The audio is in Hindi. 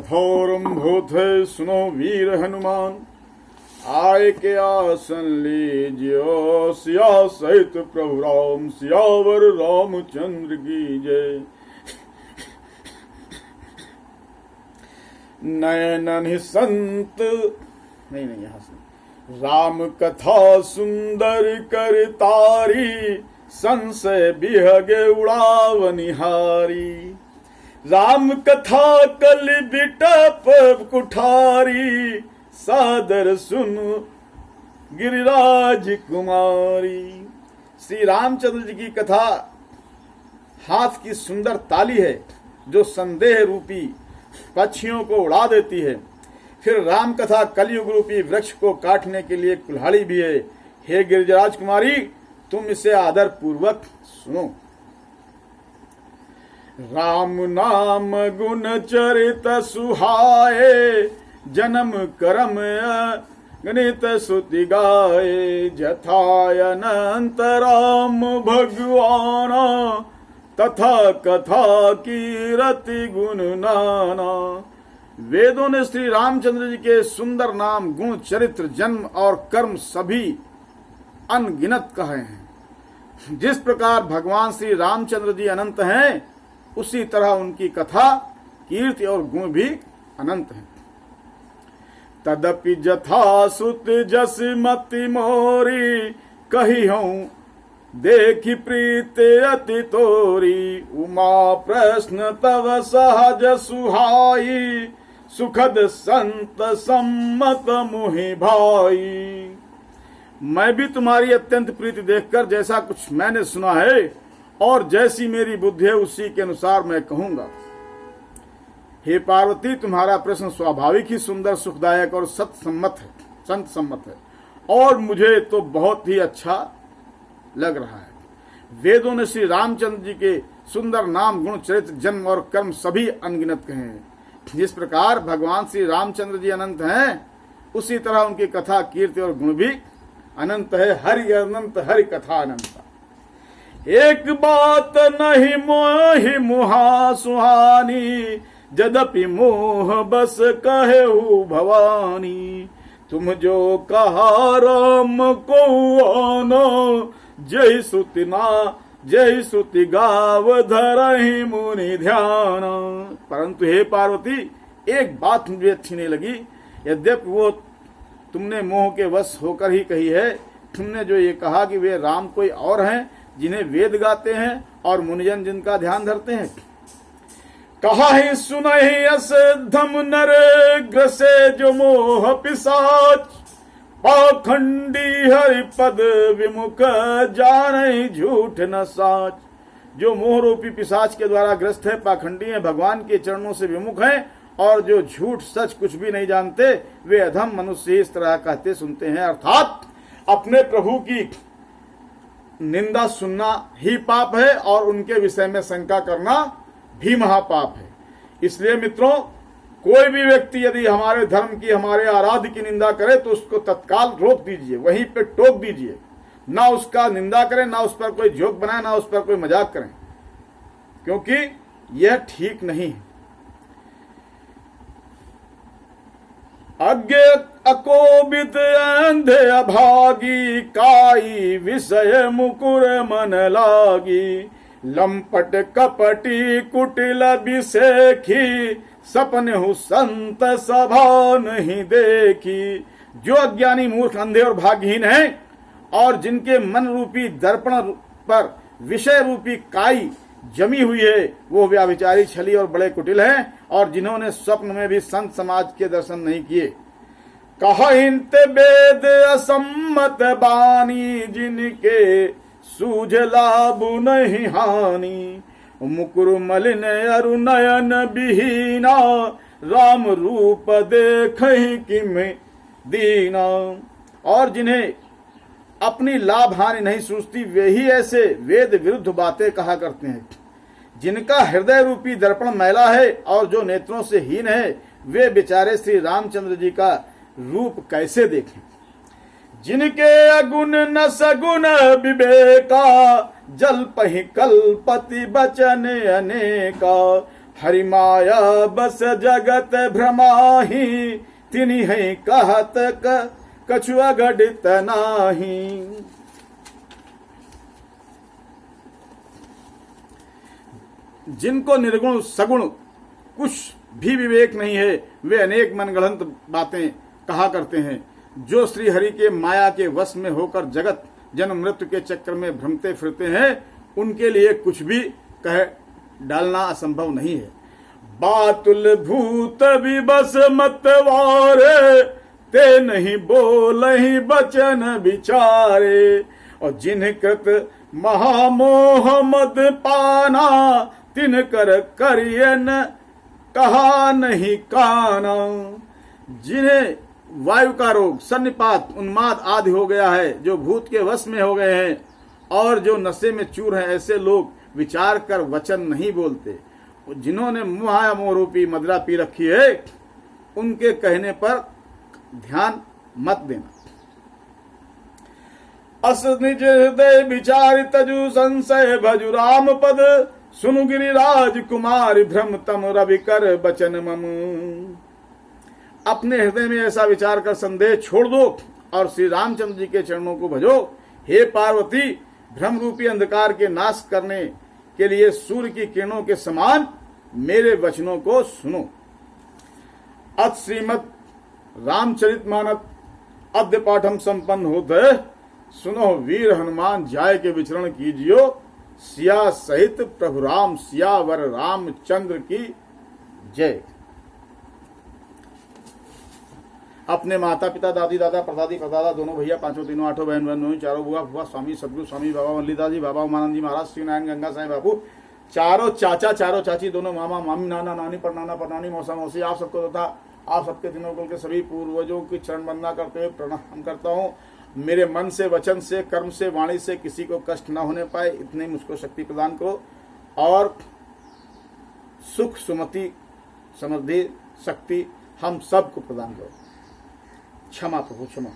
घोरम भूत है सुनो वीर हनुमान, आय के आसन लीजियो सिया सहित प्रभु राम, सियावर रामचंद्र की जय। नयन ही संत नहीं यहाँ से राम कथा सुंदर कर तारी, संशय बिहगे उड़ावनिहारी। राम कथा कल बिटप कुठारी, सादर सुन गिरिराज कुमारी। श्री रामचंद्र जी की कथा हाथ की सुंदर ताली है जो संदेह रूपी पक्षियों को उड़ा देती है। फिर राम कथा कलयुग रूपी वृक्ष को काटने के लिए कुल्हाड़ी भी है। हे गिरिराज कुमारी, तुम इसे आदर पूर्वक सुनो। राम नाम गुण चरित सुहाए, जन्म करम गणित सुति गाए। जथाय अनंत राम भगवान, तथा कथा कीरति गुण नाना। वेदों ने श्री रामचंद्र जी के सुंदर नाम, गुण, चरित्र, जन्म और कर्म सभी अनगिनत कहे हैं। जिस प्रकार भगवान श्री रामचंद्र जी अनंत हैं, उसी तरह उनकी कथा, कीर्ति और गुण भी अनंत हैं। तदपि जथा सुत जस मति मोरी, कही हूँ देखी प्रीत अति तोरी। उमा प्रश्न तव सहज सुहाई, सुखद संत सम्मत मुहि भाई। मैं भी तुम्हारी अत्यंत प्रीति देखकर जैसा कुछ मैंने सुना है और जैसी मेरी बुद्धि है उसी के अनुसार मैं कहूंगा। हे पार्वती, तुम्हारा प्रश्न स्वाभाविक ही सुंदर, सुखदायक और संत सम्मत है और मुझे तो बहुत ही अच्छा लग रहा है। वेदों ने श्री रामचंद्र जी के सुंदर नाम, गुण, चरित्र, जन्म और कर्म सभी अनगिनत कहे हैं। जिस प्रकार भगवान श्री रामचंद्र जी अनंत हैं, उसी तरह उनकी कथा, कीर्ति और गुण भी अनंत है। हरि अनंत, हरि कथा अनंत। एक बात नहीं मोहि मुहा सुहानी, जदपि मोह बस कहेहु भवानी। तुम जो कहा राम को आनो, जय सुति गाव धरहि मुनि ध्यान। परंतु हे पार्वती, एक बात मुझे अच्छी नहीं लगी। यद्यपि वो तुमने मोह के वश होकर ही कही है। तुमने जो ये कहा कि वे राम कोई और हैं जिन्हें वेद गाते हैं और मुनिजन जिनका ध्यान धरते हैं। कहा ही सुनहि अस धम नर ग्रसे, जो मोह पिशाच पाखंडी हरि पद विमुख, जाने झूठ न साच। जो मोह रूपी पिशाच के द्वारा ग्रस्त है, पाखंडी है, भगवान के चरणों से विमुख हैं और जो झूठ सच कुछ भी नहीं जानते, वे अधम मनुष्य इस तरह कहते सुनते हैं। अर्थात अपने प्रभु की निंदा सुनना ही पाप है और उनके विषय में शंका करना भी महापाप है। इसलिए मित्रों, कोई भी व्यक्ति यदि हमारे धर्म की, हमारे आराध्य की निंदा करे तो उसको तत्काल रोक दीजिए, वहीं पे टोक दीजिए। ना उसका निंदा करें, ना उस पर कोई जोक बनाए, ना उस पर कोई मजाक करें, क्योंकि यह ठीक नहीं है। अज्ञ अकोबित अंधे अभागी, काई विषय मुकुर मन लागी। लंपट कपटी कुटिल बिसेखी, सपने हूँ संत सभा नहीं देखी। जो अज्ञानी, मूर्ख, अंधे और भाग्यहीन हैं और जिनके मन रूपी दर्पण पर विषय रूपी काई जमी हुई है, वो व्याभिचारी, छली और बड़े कुटिल हैं और जिन्होंने स्वप्न में भी संत समाज के दर्शन नहीं किए। कहिंत वेद असम्मत बानी, जिनके सूझ लाभ नहीं हानि। मुकुर मलिन अरु नयन बिहीना, राम रूप देखहि किम दीना। और जिन्हें अपनी लाभ हानि नहीं सूझती, वे ही ऐसे वेद विरुद्ध बातें कहा करते हैं। जिनका हृदय रूपी दर्पण मैला है और जो नेत्रों से हीन है, वे बेचारे श्री रामचंद्र जी का रूप कैसे देखें। जिनके अगुण न सगुण विवेका, जल पहि कलपति बचन अनेका। हरि माया बस जगत भ्रमाही, तिनि है कहत कछु अगडित नाही। जिनको निर्गुण सगुण कुछ भी विवेक नहीं है, वे अनेक मनगढ़ंत बातें कहा करते हैं। जो श्री हरि के माया के वश में होकर जगत जन्म मृत्यु के चक्र में भ्रमते फिरते हैं, उनके लिए कुछ भी कह डालना असंभव नहीं है। बातुल भूत विबस मतवारे, ते नहीं बोलहि बचन विचारे। और जिन कृत महामोह मद पाना, तिन कर करियन कहा नहीं काना। जिन्हें वायु का रोग, सन्निपात, उन्माद आदि हो गया है, जो भूत के वश में हो गए हैं और जो नशे में चूर हैं, ऐसे लोग विचार कर वचन नहीं बोलते। जिन्होंने माया मोह रूपी मदिरा पी रखी है, उनके कहने पर ध्यान मत देना। अस निज हृदय विचार तजु संशय भजु राम पद, सुनु गिरिराज कुमार भ्रम तम रवि कर बचन मम। अपने हृदय में ऐसा विचार कर संदेह छोड़ दो और श्री रामचंद्र जी के चरणों को भजो। हे पार्वती, भ्रम रूपी अंधकार के नाश करने के लिए सूर्य की किरणों के समान मेरे वचनों को सुनो। अत श्रीमद रामचरितमानस अद्य पाठम संपन्न होते, सुनो वीर हनुमान जाय के विचरण कीजियो। सिया सहित प्रभु राम, सियावर रामचंद्र की जय। अपने माता पिता, दादी दादा, परदादी परदादा, दोनों भैया, पांचों तीनों, आठों बहन बहन, चारों बुआ फुआ, स्वामी सदगुरु स्वामी बाबा मल्लिदा जी, बाबा उमानंद जी महाराज, श्री नारायण गंगा साईं बापू, चारों चाचा, चारों चाची, दोनों मामा मामी, नाना नानी, परनाना परनानी, मौसा मौसी, आप सबको तथा आप सबके दिनों कुल के सभी पूर्वजों की चरण वंदना करते हुए प्रणाम करता हूँ। मेरे मन से, वचन से, कर्म से, वाणी से किसी को कष्ट न होने पाए, इतने मुझको शक्ति प्रदान करो और सुख, सुमति, समृद्धि, शक्ति हम सबको प्रदान करो। क्षमा प्रभु, क्षमा।